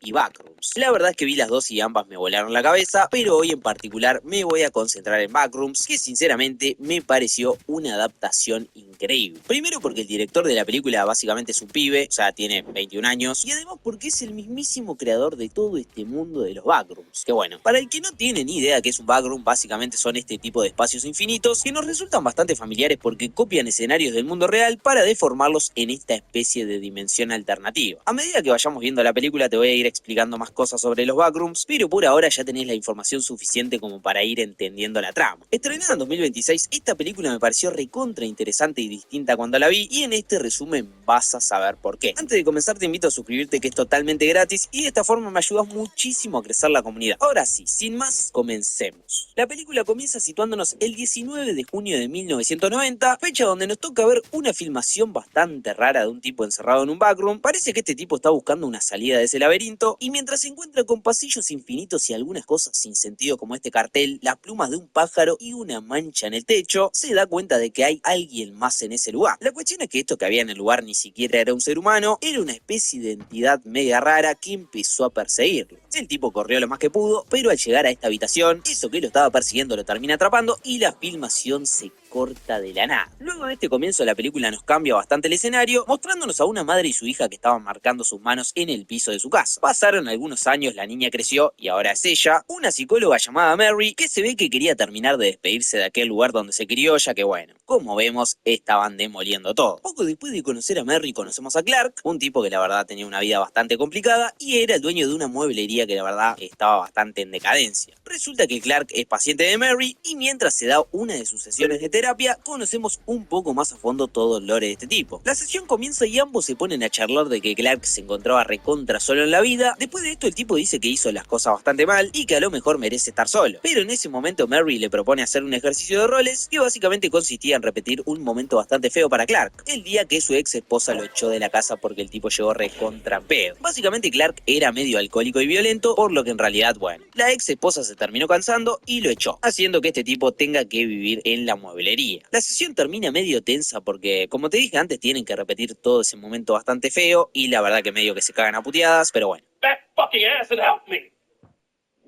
y Backrooms. La verdad es que vi las dos y ambas me volaron la cabeza, pero hoy en particular me voy a concentrar en Backrooms, que sinceramente me pareció una adaptación increíble. Primero porque el director de la película básicamente es un pibe, o sea, tiene 21 años, y además porque es el mismísimo creador de todo este mundo de los Backrooms. Que bueno, para el que no tiene ni idea qué es un Backroom, básicamente son este tipo de espacios infinitos que nos resultan bastante familiares porque copian escenarios del mundo real para deformarlos en esta especie de dimensión alternativa. A medida que vayamos viendo la película te voy a ir explicando más cosas sobre los Backrooms, pero por ahora ya tenés la información suficiente como para ir entendiendo la trama. Estrenada en 2026, esta película me pareció recontra interesante y distinta cuando la vi, y en este resumen vas a saber por qué. Antes de comenzar te invito a suscribirte, que es totalmente gratis y de esta forma me ayudas muchísimo a crecer la comunidad. Ahora sí, sin más, comencemos. La película comienza situándonos el 19 de junio de 1990, fecha donde nos toca ver una filmación bastante rara de un tipo encerrado en un backroom. Parece que este tipo está buscando una salida de ese laberinto, y mientras se encuentra con pasillos infinitos y algunas cosas sin sentido como este cartel, las plumas de un pájaro y una mancha en el techo, se da cuenta de que hay alguien más en ese lugar. La cuestión es que esto que había en el lugar ni siquiera era un ser humano, era una especie de entidad mega rara que empezó a perseguirlo. El tipo corrió lo más que pudo, pero al llegar a esta habitación, eso que lo estaba persiguiendo lo termina atrapando y la filmación se corta de la nada. Luego de este comienzo la película nos cambia bastante el escenario, mostrándonos a una madre y su hija que estaban marcando sus manos en el piso de su casa. Pasaron algunos años, la niña creció y ahora es ella, una psicóloga llamada Mary, que se ve que quería terminar de despedirse de aquel lugar donde se crió, ya que bueno, como vemos, estaban demoliendo todo. Poco después de conocer a Mary conocemos a Clark, un tipo que la verdad tenía una vida bastante complicada y era el dueño de una mueblería que la verdad estaba bastante en decadencia. Resulta que Clark es paciente de Mary y mientras se da una de sus sesiones de terapia, conocemos un poco más a fondo todo el lore de este tipo. La sesión comienza y ambos se ponen a charlar de que Clark se encontraba recontra solo en la vida. Después de esto el tipo dice que hizo las cosas bastante mal y que a lo mejor merece estar solo. Pero en ese momento Mary le propone hacer un ejercicio de roles que básicamente consistía en repetir un momento bastante feo para Clark, el día que su ex esposa lo echó de la casa porque el tipo llegó recontra pedo. Básicamente Clark era medio alcohólico y violento, por lo que en realidad, bueno, la ex esposa se terminó cansando y lo echó, haciendo que este tipo tenga que vivir en la mueblería. La sesión termina medio tensa porque, como te dije antes, tienen que repetir todo ese momento bastante feo y la verdad que medio que se cagan a puteadas, pero bueno. That fucking acid helped me.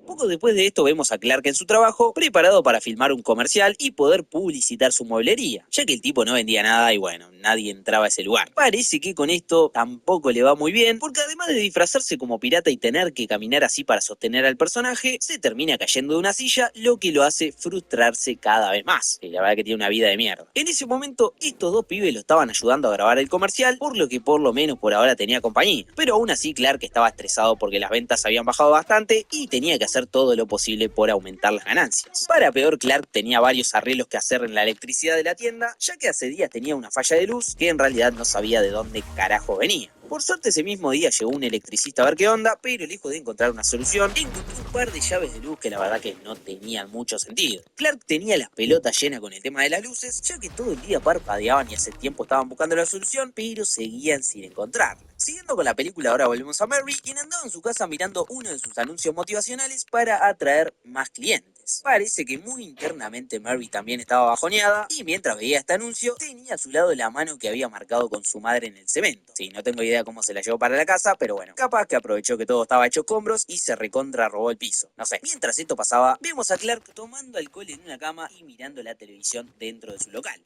Poco después de esto vemos a Clark en su trabajo, preparado para filmar un comercial y poder publicitar su mueblería, ya que el tipo no vendía nada y bueno, nadie entraba a ese lugar. Parece que con esto tampoco le va muy bien, porque además de disfrazarse como pirata y tener que caminar así para sostener al personaje, se termina cayendo de una silla, lo que lo hace frustrarse cada vez más, que la verdad que tiene una vida de mierda. En ese momento, estos dos pibes lo estaban ayudando a grabar el comercial, por lo que por lo menos por ahora tenía compañía, pero aún así Clark estaba estresado porque las ventas habían bajado bastante y tenía que hacer todo lo posible por aumentar las ganancias. Para peor, Clark tenía varios arreglos que hacer en la electricidad de la tienda, ya que hace días tenía una falla de luz que en realidad no sabía de dónde carajo venía. Por suerte ese mismo día llegó un electricista a ver qué onda, pero lejos de encontrar una solución, encontró un par de llaves de luz que la verdad que no tenían mucho sentido. Clark tenía las pelotas llenas con el tema de las luces, ya que todo el día parpadeaban y hace tiempo estaban buscando la solución, pero seguían sin encontrarla. Siguiendo con la película, ahora volvemos a Mary, quien andaba en su casa mirando uno de sus anuncios motivacionales para atraer más clientes. Parece que muy internamente Mary también estaba bajoneada y mientras veía este anuncio tenía a su lado la mano que había marcado con su madre en el cemento. Sí, no tengo idea cómo se la llevó para la casa, pero bueno, capaz que aprovechó que todo estaba hecho escombros y se recontra robó el piso. No sé. Mientras esto pasaba, vemos a Clark tomando alcohol en una cama y mirando la televisión dentro de su local.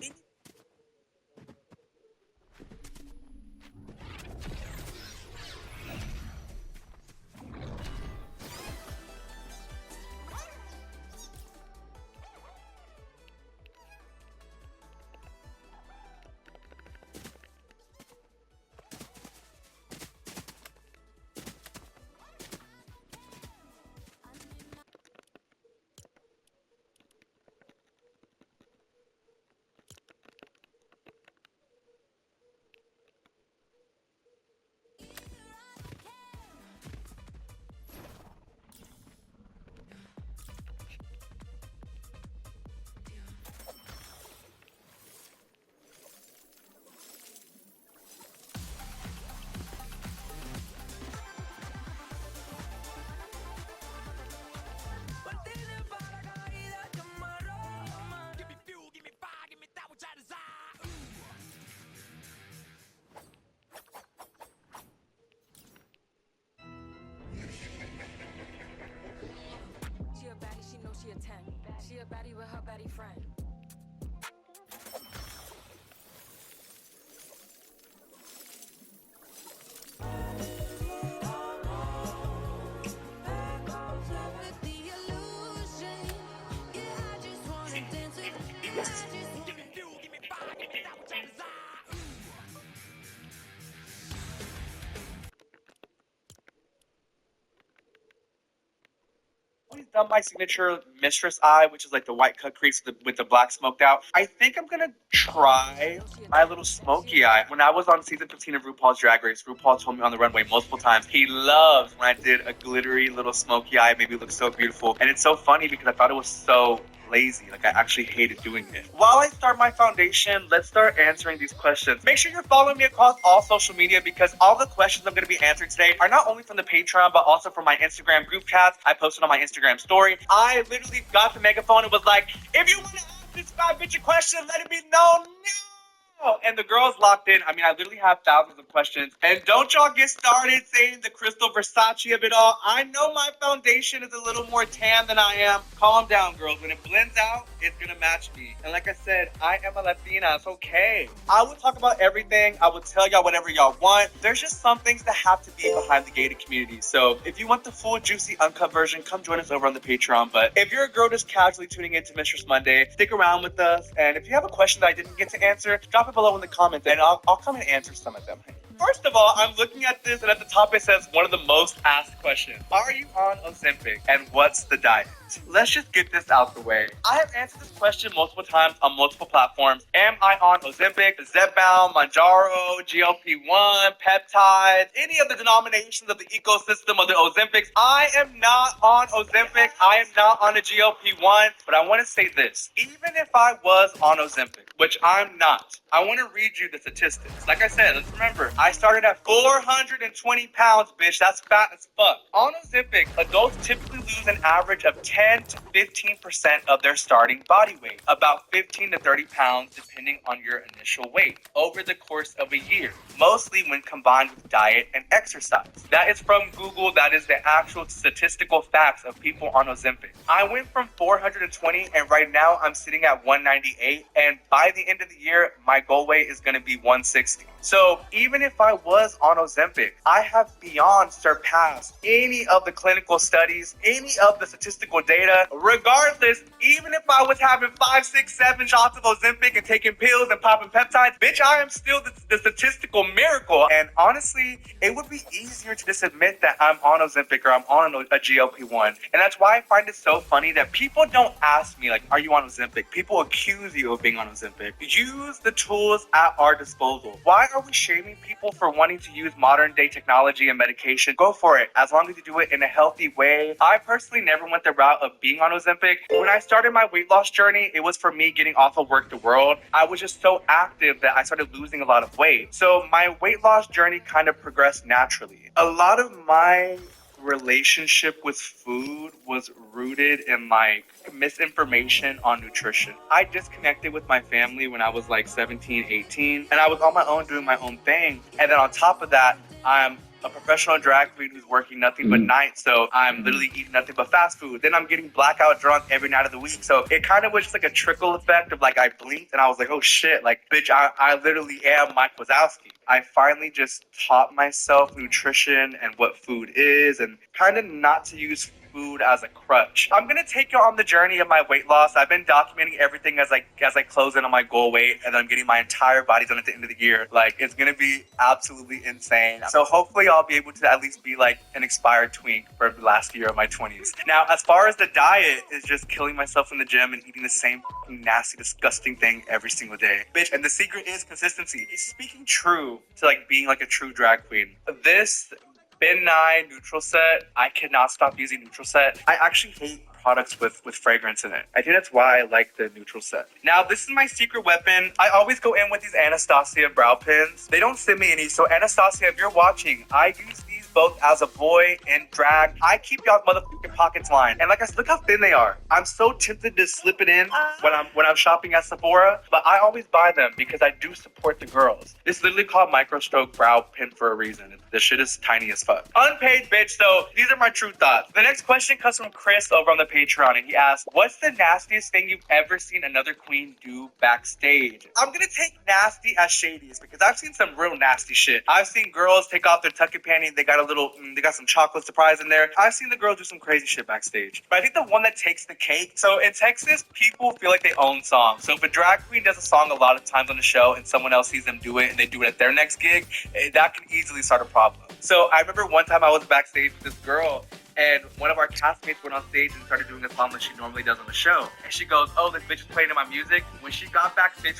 Always done my signature mistress eye, which is like the white cut crease with the black smoked out. I think I'm gonna try my little smoky eye. When I was on season 15 of RuPaul's Drag Race, RuPaul told me on the runway multiple times he loves when I did a glittery little smoky eye. It made me look so beautiful. And it's so funny because I thought it was so lazy. Like, I actually hated doing it. While I start my foundation, let's start answering these questions. Make sure you're following me across all social media because all the questions I'm going to be answering today are not only from the Patreon, but also from my Instagram group chats I posted on my Instagram story. I literally got the megaphone and was like, if you want to ask this bad bitch a question, let it be known now. And the girls locked in. I mean, I literally have thousands of questions. And don't y'all get started saying the Crystal Versace of it all. I know my foundation is a little more tan than I am. Calm down, girls. When it blends out, it's gonna match me. And like I said, I am a Latina. It's okay. I will talk about everything. I will tell y'all whatever y'all want. There's just some things that have to be behind the gated community. So if you want the full, juicy, uncut version, come join us over on the Patreon. But if you're a girl just casually tuning into Mistress Monday, stick around with us. And if you have a question that I didn't get to answer, drop it below in the comments and I'll come and answer some of them. First of all, I'm looking at this and at the top it says one of the most asked questions. Are you on Ozempic and what's the diet? Let's just get this out the way. I have answered this question multiple times on multiple platforms. Am I on Ozempic, Zepbound, Mounjaro, GLP-1, peptides, any of the denominations of the ecosystem of the Ozempics? I am not on Ozempic. I am not on a GLP-1. But I want to say this. Even if I was on Ozempic, which I'm not, I want to read you the statistics. Like I said, let's remember, I started at 420 pounds, bitch. That's fat as fuck. On Ozempic, adults typically lose an average of 10 to 15% of their starting body weight, about 15 to 30 pounds depending on your initial weight, over the course of a year, mostly when combined with diet and exercise. That is from Google. That is the actual statistical facts of people on Ozempic. I went from 420 and right now I'm sitting at 198, and by the end of the year, my goal weight is going to be 160. So even if I was on Ozempic, I have beyond surpassed any of the clinical studies, any of the statistical data. Regardless, even if I was having 5, 6, 7 shots of Ozempic and taking pills and popping peptides, bitch, I am still the statistical miracle. And honestly, it would be easier to just admit that I'm on Ozempic or I'm on a GLP-1. And that's why I find it so funny that people don't ask me, like, are you on Ozempic? People accuse you of being on Ozempic. Use the tools at our disposal. Why are we shaming people for wanting to use modern day technology and medication? Go for it, as long as you do it in a healthy way. I personally never went the route of being on Ozempic. When I started my weight loss journey, it was for me getting off of Work the World. I was just so active that I started losing a lot of weight. So my weight loss journey kind of progressed naturally. A lot of my relationship with food was rooted in like misinformation on nutrition. I disconnected with my family when I was like 17, 18, and I was on my own doing my own thing. And then on top of that, I'm a professional drag queen who's working nothing but nights, so I'm literally eating nothing but fast food. Then I'm getting blackout drunk every night of the week. So it kind of was just like a trickle effect of like I blinked and I was like, oh shit, like bitch, I literally am Mike Wazowski. I finally just taught myself nutrition and what food is and kind of not to use food as a crutch. I'm gonna take you on the journey of my weight loss. I've been documenting everything as I close in on my goal weight, and I'm getting my entire body done at the end of the year. Like, it's gonna be absolutely insane. So hopefully I'll be able to at least be like an expired twink for the last year of my 20s. Now, as far as the diet, is just killing myself in the gym and eating the same nasty, disgusting thing every single day. Bitch, and the secret is consistency. Speaking true to like being like a true drag queen, this Ben Nye neutral set, I cannot stop using neutral set. I actually hate products with fragrance in it. I think that's why I like the neutral set. Now, this is my secret weapon. I always go in with these Anastasia brow pins. They don't send me any, so Anastasia, if you're watching, I use these both as a boy and drag. I keep y'all's motherfucking pockets lined. And like I said, look how thin they are. I'm so tempted to slip it in when I'm shopping at Sephora, but I always buy them because I do support the girls. This is literally called micro stroke brow pin for a reason. This shit is tiny as fuck. Unpaid bitch, though. These are my true thoughts. The next question comes from Chris over on the Patreon, and he asked, what's the nastiest thing you've ever seen another queen do backstage? I'm gonna take nasty as shadiest because I've seen some real nasty shit. I've seen girls take off their tucket panties. They got they got some chocolate surprise in there. I've seen the girls do some crazy shit backstage. But I think the one that takes the cake, so in Texas, people feel like they own songs. So if a drag queen does a song a lot of times on the show and someone else sees them do it and they do it at their next gig, that can easily start a problem. So I remember one time I was backstage with this girl, and one of our castmates went on stage and started doing a song that she normally does on the show. And she goes, oh, this bitch is playing in my music. When she got backstage,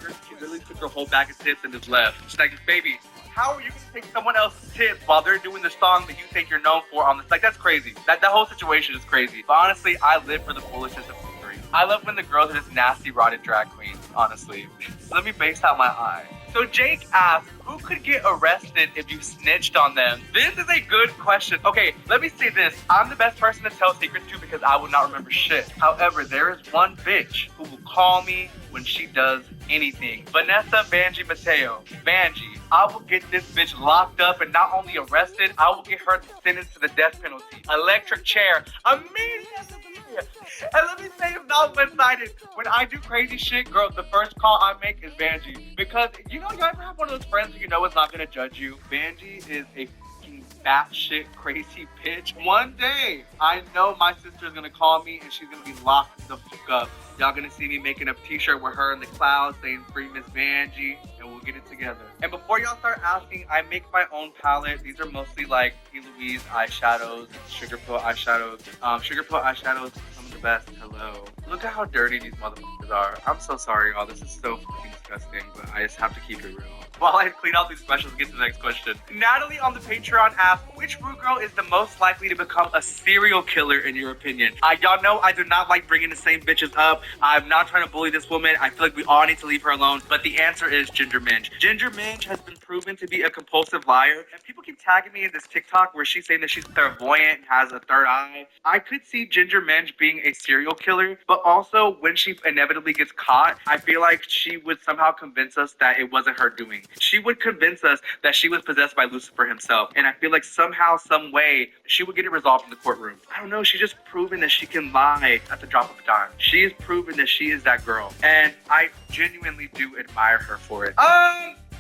she literally took her whole bag of tips and just left. She's like, baby, how are you gonna take someone else's tips while they're doing the song that you think you're known for on this? Like, that's crazy. That whole situation is crazy. But honestly, I live for the foolishness of history. I love when the girls are just nasty, rotted drag queens, honestly. Let me base out my eye. So Jake asked, who could get arrested if you snitched on them? This is a good question. Okay, let me say this. I'm the best person to tell secrets to because I will not remember shit. However, there is one bitch who will call me when she does anything. Vanessa Vanjie Mateo. Vanjie, I will get this bitch locked up and not only arrested, I will get her sentenced to the death penalty. Electric chair. Immediately. And let me say it's not one-sided. When I do crazy shit, girl, the first call I make is Vanjie. Because, you know, you ever have one of those friends who you know is not gonna judge you? Vanjie is a fucking batshit crazy bitch. One day, I know my sister's gonna call me and she's gonna be locked the fuck up. Y'all gonna see me making a t-shirt with her in the clouds saying free Miss Vanjie, and we'll get it together. And before y'all start asking, I make my own palette. These are mostly like P. Louise eyeshadows, Sugar Pill eyeshadows. Sugar Pill eyeshadows, some of the best. Hello. Look at how dirty these motherfuckers are. I'm so sorry, y'all. This is so fucking disgusting, but I just have to keep it real. While I clean out these specials, get to the next question. Natalie on the Patreon asked, which Rue girl is the most likely to become a serial killer in your opinion? Y'all know I do not like bringing the same bitches up. I'm not trying to bully this woman. I feel like we all need to leave her alone. But the answer is Ginger Minge. Ginger Minge has been proven to be a compulsive liar. And people keep tagging me in this TikTok where she's saying that she's clairvoyant and has a third eye. I could see Ginger Minge being a serial killer, but also when she inevitably gets caught, I feel like she would somehow convince us that it wasn't her doing. She would convince us that she was possessed by Lucifer himself. And I feel like somehow, some way, she would get it resolved in the courtroom. I don't know, she's just proven that she can lie at the drop of a dime. She has proven that she is that girl. And I genuinely do admire her for it.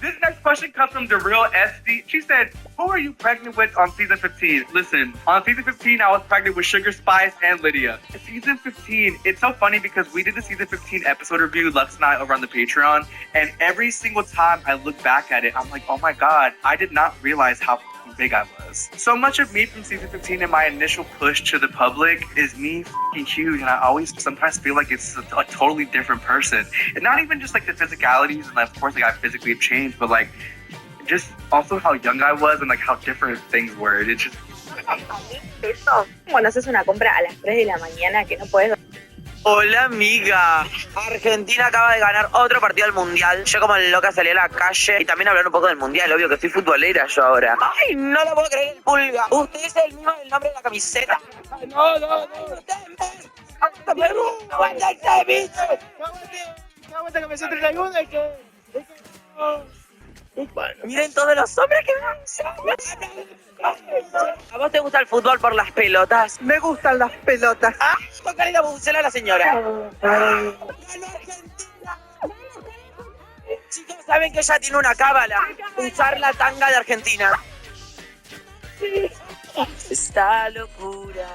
This next question comes from the real SD. She said, who are you pregnant with on season 15? Listen, on season 15, I was pregnant with Sugar Spice and Lydia. Season 15, it's so funny because we did the season 15 episode review, Lux and I, over on the Patreon. And every single time I look back at it, I'm like, oh my God, I did not realize how big I was. So much of me from season 15 and my initial push to the public is me fucking huge, and I always sometimes feel like it's a totally different person. And not even just like the physicalities, and of course like I physically have changed, but like just also how young I was and like how different things were. It's just eso. Cuando haces una compra a las 3 de la mañana que no puedes. Hola amiga, Argentina acaba de ganar otro partido del Mundial. Yo como loca salí a la calle y también hablar un poco del Mundial, obvio que soy futbolera yo ahora. Ay, no lo puedo creer, el Pulga. ¿Usted es el mismo del nombre de la camiseta? No. ¡Aguántate, bicho! ¡Aguanta que me siento en la ayuda! Bueno. Miren todos los hombres que ¿A vos te gusta el fútbol por las pelotas? Me gustan las pelotas. Ah, tócale la bucela a la señora. ¡Ganó Argentina! Chicos, ¿saben que ella tiene una cábala? Usar la tanga de Argentina. Esta locura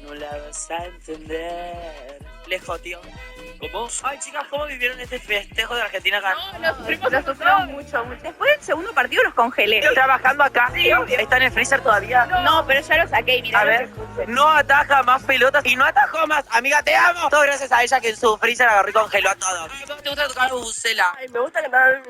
no la vas a entender. Lejos, tío. ¿Cómo? Ay, chicas, ¿cómo vivieron este festejo de Argentina acá? No, lo sufrimos mucho. Después del segundo partido los congelé. Estoy trabajando acá. Sí, obvio. ¿Está en el freezer todavía? No, pero ya lo saqué y mirá. A ver, no ataja más pelotas y no atajó más. Amiga, te amo. Todo gracias a ella que en su freezer agarró y congeló a todos. ¿Cómo te gusta tocar bucela? Ay, me gusta que me hagan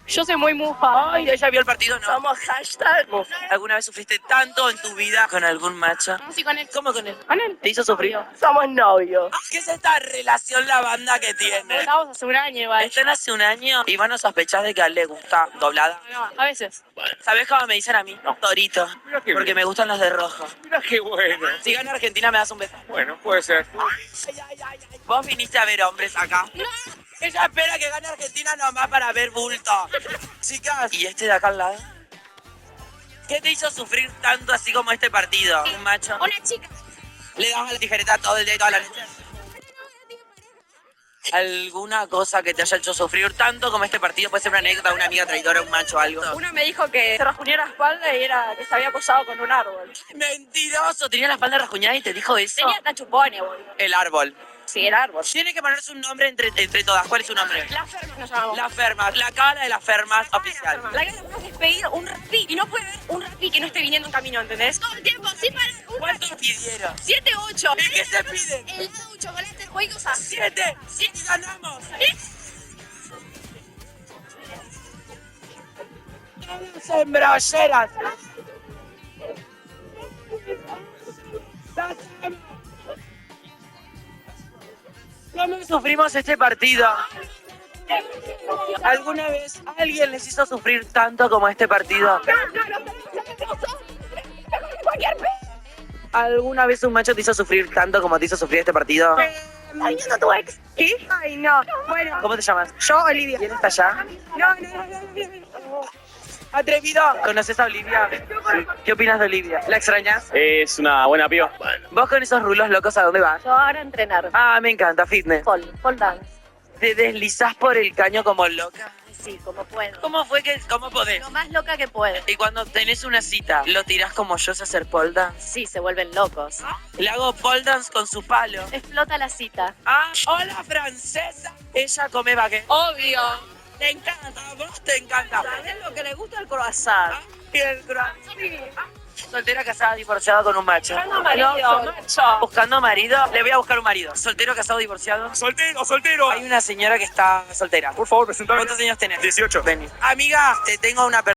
Yo soy muy mufa. Ay, ¿ella vio el partido? No. Somos hashtag mufa. ¿Alguna vez sufriste tanto en tu vida con algún macho? Sí, con él. ¿Cómo con él? ¿Con él? ¿Te hizo sufrir? Somos novios. ¿Qué es esta relación la banda que tiene? Estamos hace un año igual. Están hace un año y vos no sospechás de que a él le gusta doblada. No, a veces. ¿Sabés cómo me dicen a mí? Torito. Mira qué Porque bien. me gustan los de rojo. Mira qué bueno. Si gana Argentina me das un beso. Bueno, puede ser. Vos viniste a ver hombres acá. Ella espera que gane Argentina nomás para ver bulto. Chicas, ¿y este de acá al lado? ¿Qué te hizo sufrir tanto así como este partido? ¿Un macho? Una chica. Le damos la tijereta todo el día y toda la noche. ¿Alguna cosa que te haya hecho sufrir tanto como este partido? Puede ser una anécdota de una amiga traidora, un macho o algo. Uno me dijo que se rasguñó la espalda y era que se había apoyado con un árbol. ¡Mentiroso! ¿Tenía la espalda rasguñada y te dijo eso? Tenía hasta chupones, boludo. El árbol. Sí, el árbol. Tiene que ponerse un nombre entre todas. ¿Cuál es su nombre? La ferma nos llamamos. La Fermas. La cara de las Fermas oficial. La que tenemos es pedir un rapí y no puede haber un rapí que no esté viniendo en camino, ¿entendés? Todo el tiempo, sin parar. ¿Cuántos pidieron? 7, 8. ¿Y qué se piden? Helado, chocolate, juegos a 7. 7 ganamos. Todas embrolleras. ¿Cómo sufrimos este partido? ¿Alguna vez alguien les hizo sufrir tanto como este partido? ¿Alguna vez un macho te hizo sufrir tanto como te hizo sufrir este partido? Ay, no, tu ex. ¿Qué? Ay, no. Bueno, ¿Cómo te llamas? yo, Olivia. ¿Quién está allá? No. ¡Atrevido! ¿Conoces a Olivia? ¿Qué opinas de Olivia? ¿La extrañas? Es una buena piba. ¿Vos con esos rulos locos a dónde vas? Yo ahora a entrenar. Ah, me encanta, fitness. Pole dance. ¿Te deslizás por el caño como loca? Sí, como puedo. ¿Cómo podés? Lo más loca que puedo. Y cuando tenés una cita, ¿lo tirás como yo sé hacer pole dance? Sí, se vuelven locos. Le hago pole dance con su palo. Explota la cita. Ah, hola francesa. Ella come baguette. Obvio. Te encanta, a vos te encanta. ¿Sabes lo que le gusta el croissant? Y el soltera, casada, divorciada con un macho. Buscando marido, macho. ¿Buscando marido? Le voy a buscar un marido. ¿Soltero, casado, divorciado? Soltero. Hay una señora que está soltera. Por favor, presentame. ¿Cuántos años tenés? 18. Vení. Amiga, te tengo una